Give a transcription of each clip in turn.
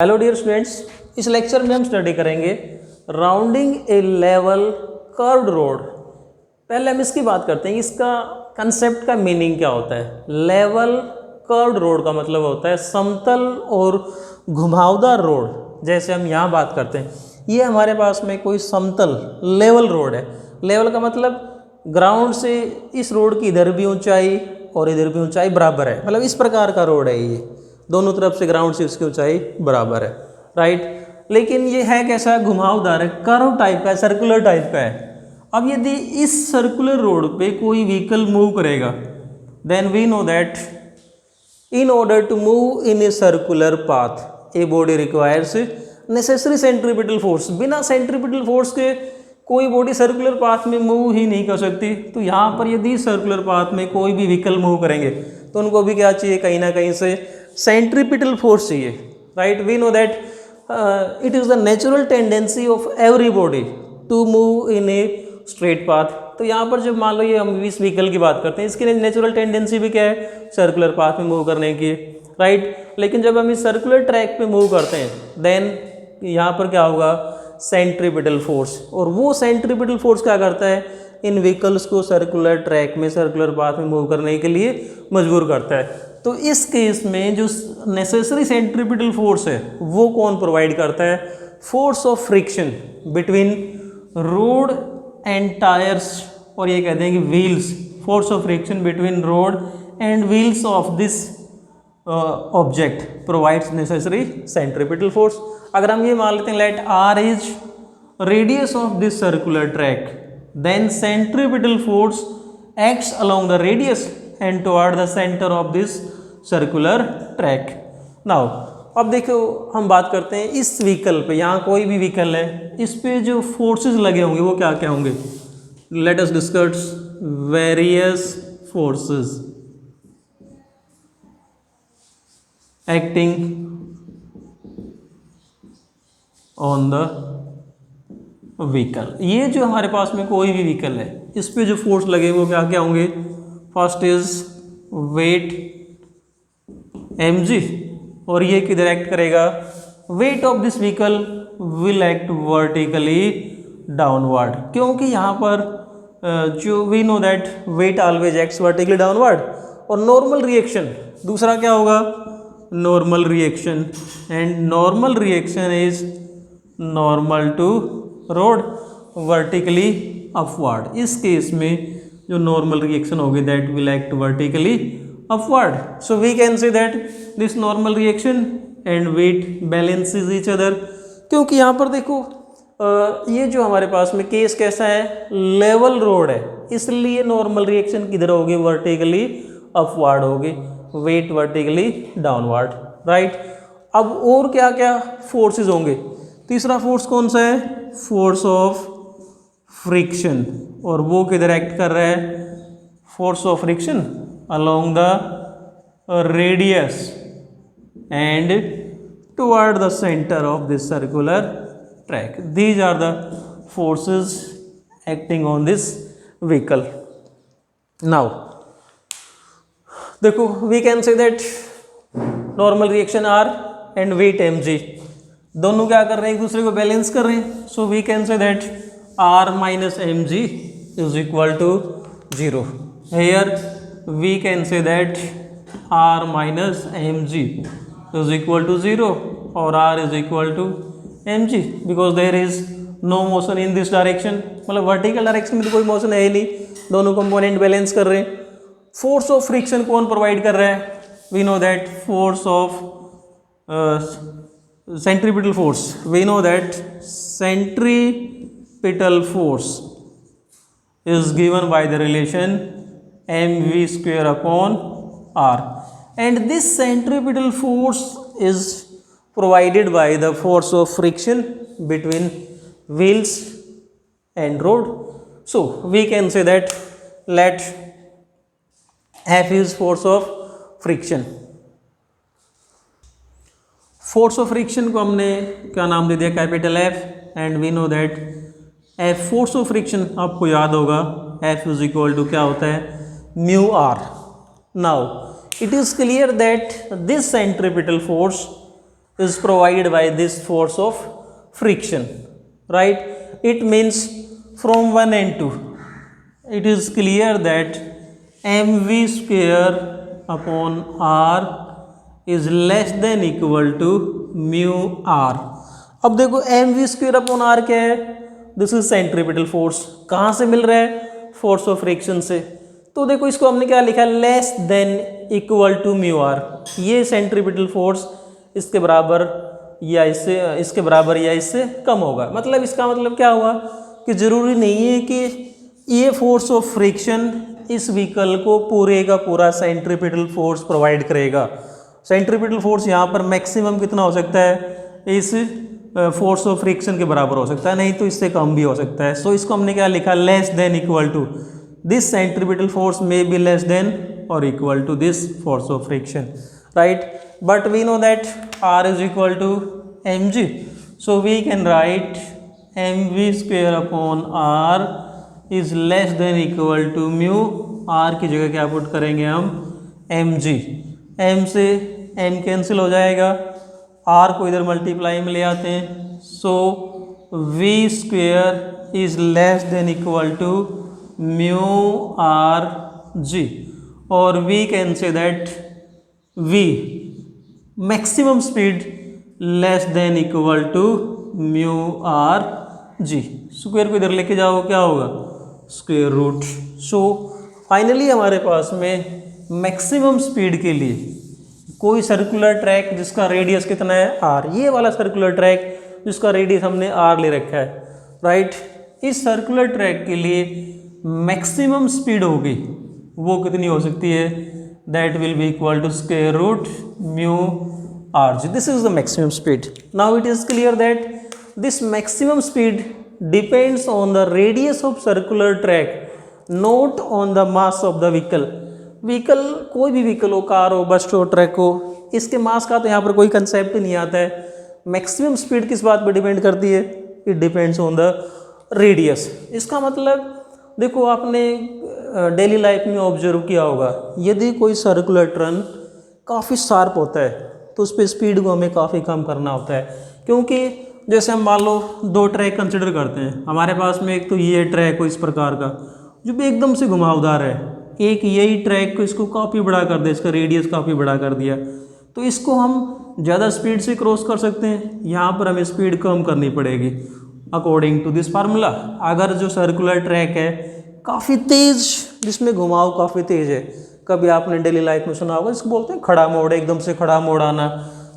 Hello dear students, इस lecture में हम स्टडी करेंगे राउंडिंग ए लेवल कर्व्ड रोड। पहले हम इसकी बात करते हैं, इसका कंसेप्ट का मीनिंग क्या होता है। लेवल कर्व्ड रोड का मतलब होता है समतल और घुमावदार रोड। जैसे हम यहाँ बात करते हैं, ये हमारे पास में कोई समतल लेवल रोड है। लेवल का मतलब ग्राउंड से इस रोड की इधर भी ऊंचाई और इधर भी ऊंचाई बराबर है, मतलब इस प्रकार का रोड है। ये दोनों तरफ से ग्राउंड से इसकी ऊंचाई बराबर है, राइट। लेकिन ये है कैसा, घुमावदार है, कर्व टाइप का है, सर्कुलर टाइप का है। अब यदि इस सर्कुलर रोड पे कोई व्हीकल मूव करेगा, then we know that in order to move in a circular path a body requires necessary centripetal force. बिना सेंट्रीपिटल फोर्स के कोई बॉडी सर्कुलर पाथ में मूव ही नहीं कर सकती। तो यहाँ पर यदि सर्कुलर पाथ में कोई भी व्हीकल मूव करेंगे तो उनको भी क्या चाहिए, कहीं ना कहीं से सेंट्रीपिटल फोर्स चाहिए, right. We know that it is the natural tendency of every body to move in a straight path. तो यहाँ पर जब मान लो ये हम इस व्हीकल की बात करते हैं, इसकी नेचुरल टेंडेंसी भी क्या है, सर्कुलर पाथ में मूव करने की, राइट। लेकिन जब हम इस सर्कुलर ट्रैक पे मूव करते हैं, देन यहाँ पर क्या होगा, सेंट्रीपिटल फोर्स। और वो सेंट्रीपिटल फोर्स क्या करता है, इन व्हीकल्स को सर्कुलर ट्रैक में, सर्कुलर पाथ में मूव करने के लिए मजबूर करता है। तो इस केस में जो नेसेसरी सेंट्रीपिटल फोर्स है वो कौन प्रोवाइड करता है, force of friction between road and tyres, और ये कहते हैं कि wheels. Force of friction between road and wheels of this object provides necessary centripetal force. अगर हम ये मान लेते हैं, let R is radius of this circular track, then centripetal force acts along the radius and toward the centre of this circular track. Now अब देखो, हम बात करते हैं इस व्हीकल पे, यहाँ कोई भी व्हीकल है, इस पे जो फोर्सेस लगे होंगे वो क्या क्या होंगे। Let us discuss various forces acting on the vehicle. ये जो हमारे पास में कोई भी व्हीकल है, इस पे जो फोर्स लगे वो क्या क्या होंगे। फर्स्ट इज वेट mg, और ये किधर एक्ट करेगा, weight of this vehicle will act vertically downward, क्योंकि यहाँ पर जो we know that weight always acts vertically downward. और नॉर्मल रिएक्शन दूसरा क्या होगा, normal reaction, and normal reaction is normal to road vertically upward. इस केस में जो नॉर्मल रिएक्शन होगी that will act vertically upward. So we can say that this normal reaction and weight balances each other. क्योंकि यहाँ पर देखो ये जो हमारे पास में केस कैसा है, लेवल रोड है, इसलिए नॉर्मल रिएक्शन किधर होगी, वर्टिकली अपवर्ड होगी, वेट वर्टिकली डाउनवर्ड, राइट। अब और क्या क्या फोर्सेस होंगे। तीसरा फोर्स कौन सा है, फोर्स ऑफ फ्रिक्शन, और वो किधर एक्ट कर रहा है, force of friction along the radius and toward the center of this circular track. These are the forces acting on this vehicle. Now देखो, we can say that normal reaction R and weight mg दोनों क्या कर रहे हैं, एक दूसरे को balance कर रहे हैं। So we can say that R minus mg is equal to 0. Here we can say that R minus mg is equal to 0 or R is equal to mg because there is no motion in this direction। मतलब vertical direction में तो कोई motion है ही नहीं, दोनों component balance कर रहे हैं। फोर्स ऑफ फ्रिक्शन कौन प्रोवाइड कर रहा है, we know that force of centripetal force, we know that centripetal force is given by the relation mv square upon r, and this centripetal force is provided by the force of friction between wheels and road. So we can say that let F is force of friction। Force of friction को हमने क्या नाम दे दिया, capital F, and we know that F force of friction आपको याद होगा, F is equal to क्या होता है, mu R. Now it is clear that this centripetal force is provided by this force of friction, right? It means from 1 and 2 it is clear that mv square upon r is less than equal to mu r। अब देखो mv square upon r क्या है, this is centripetal force. कहाँ से मिल रहा है, force of friction से। तो देखो इसको हमने क्या लिखा, less than equal to mu R. ये सेंट्रीपिटल फोर्स इसके बराबर या इसके बराबर या इससे कम होगा। मतलब इसका मतलब क्या हुआ कि ज़रूरी नहीं है कि ये फोर्स ऑफ फ्रिक्शन इस व्हीकल को पूरे का पूरा सेंट्रीपिटल फोर्स प्रोवाइड करेगा। सेंट्रीपिटल फोर्स यहाँ पर मैक्सिमम कितना हो सकता है, इस फोर्स ऑफ फ्रिक्शन के बराबर हो सकता है, नहीं तो इससे कम भी हो सकता है। सो इसको हमने क्या लिखा, less than equal to this centripetal force may be less than और equal to this force of friction, right. But we know that r is equal to mg, so we can write mv square upon r is less than equal to mu। r की जगह क्या put करेंगे हम, mg। m से m cancel हो जाएगा, r को इधर मल्टीप्लाई में ले आते हैं। So v square is less than equal to mu are g, और we can say that v maximum speed less than equal to mu are g. Square को इधर लेके जाओ, क्या होगा, स्क्वेयर रूट। सो फाइनली हमारे पास में मैक्सिमम स्पीड के लिए कोई सर्कुलर ट्रैक जिसका रेडियस कितना है r, ये वाला सर्कुलर ट्रैक जिसका रेडियस हमने r ले रखा है, राइट। इस सर्कुलर ट्रैक के लिए मैक्सिमम स्पीड होगी, वो कितनी हो सकती है, that will be equal to square root mu are g. This is the maximum speed. Now it is clear that this maximum speed depends on the radius of circular track, not on the mass of the vehicle. Vehicle कोई भी vehicle हो, car हो, बस हो, truck हो, इसके मास का तो यहाँ पर कोई कंसेप्ट नहीं आता है। मैक्सिमम स्पीड किस बात पर डिपेंड करती है, it depends on the radius. इसका मतलब देखो आपने डेली लाइफ में ऑब्जर्व किया होगा, यदि कोई सर्कुलर ट्रन काफ़ी शार्प होता है तो उस पर स्पीड को हमें काफ़ी कम करना होता है, क्योंकि जैसे हम मान लो 2 ट्रैक कंसिडर करते हैं हमारे पास में, एक तो ये ट्रैक हो इस प्रकार का जो भी एकदम से घुमावदार है, एक यही ट्रैक को इसको काफ़ी बड़ा कर दिया, इसका रेडियस काफ़ी बड़ा कर दिया, तो इसको हम ज़्यादा स्पीड से क्रॉस कर सकते हैं। यहाँ पर हमें स्पीड कम करनी पड़ेगी अकॉर्डिंग टू दिस फार्मूला। अगर जो सर्कुलर ट्रैक है काफ़ी तेज़, जिसमें घुमाव काफ़ी तेज़ है, कभी आपने डेली लाइफ में सुना होगा, इसको बोलते हैं खड़ा मोड़, एकदम से खड़ा मोड़ आना,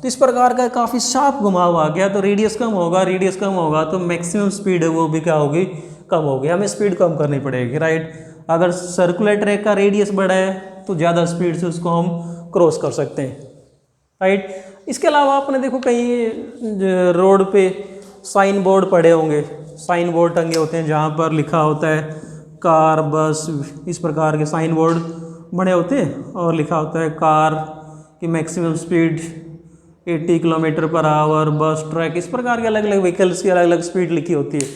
तो इस प्रकार का काफ़ी शार्प घुमाव आ गया तो रेडियस कम होगा, रेडियस कम होगा तो मैक्सिमम स्पीड है वो भी क्या होगी, कम होगी, हमें स्पीड कम करनी पड़ेगी, राइट। अगर सर्कुलर ट्रैक का रेडियस बड़ा है तो ज़्यादा स्पीड से उसको हम क्रॉस कर सकते हैं, राइट। इसके अलावा आपने देखो कहीं रोड पे साइन बोर्ड पड़े होंगे, साइन बोर्ड टंगे होते हैं जहाँ पर लिखा होता है कार, बस, इस प्रकार के साइन बोर्ड बने होते हैं और लिखा होता है कार की maximum speed 80 kilometre per hour, बस, ट्रक, इस प्रकार के अलग अलग व्हीकल्स की अलग अलग स्पीड लिखी होती है।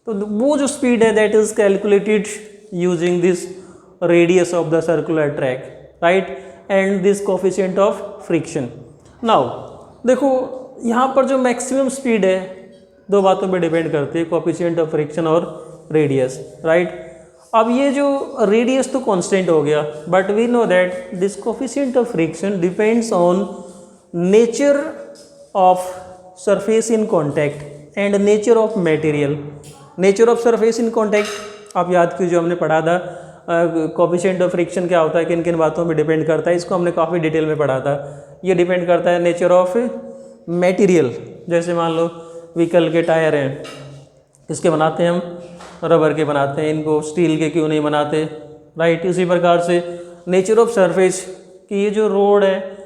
तो वो जो स्पीड है that is calculated using this radius of the circular track, right, and this coefficient of friction. Now देखो यहाँ पर जो मैक्सिमम स्पीड है 2 बातों पे डिपेंड करती है, कोफिशिएंट ऑफ फ्रिक्शन और रेडियस, राइट। अब ये जो रेडियस तो कांस्टेंट हो गया, but we know that this coefficient of friction depends on nature of surface in contact and nature of material. Nature of surface in contact आप याद कीजिए, जो हमने पढ़ा था कोफिशिएंट ऑफ फ्रिक्शन क्या होता है, किन किन बातों पे डिपेंड करता है, इसको हमने काफ़ी डिटेल में पढ़ा था। ये डिपेंड करता है नेचर ऑफ मटेरियल। जैसे मान लो व्हीकल के टायर हैं, किसके बनाते हैं हम, रबर के बनाते हैं, इनको स्टील के क्यों नहीं बनाते, राइट। इसी प्रकार से नेचर ऑफ सरफेस कि ये जो रोड है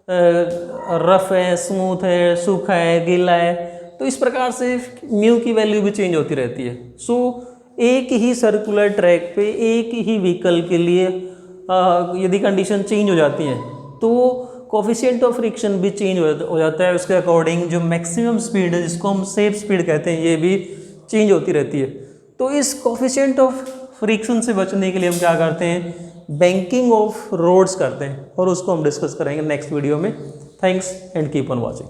रफ है, स्मूथ है, सूखा है, गीला है, तो इस प्रकार से म्यू की वैल्यू भी चेंज होती रहती है। सो एक ही सर्कुलर ट्रैक पे एक ही व्हीकल के लिए यदि कंडीशन चेंज हो जाती है तो कोफिशिएंट ऑफ फ्रिक्शन भी चेंज हो जाता है, उसके अकॉर्डिंग जो मैक्सिमम स्पीड है जिसको हम सेफ स्पीड कहते हैं ये भी चेंज होती रहती है। तो इस कोफिशिएंट ऑफ फ्रिक्शन से बचने के लिए हम क्या करते हैं, बैंकिंग ऑफ रोड्स करते हैं, और उसको हम डिस्कस करेंगे नेक्स्ट वीडियो में। Thanks and keep on watching.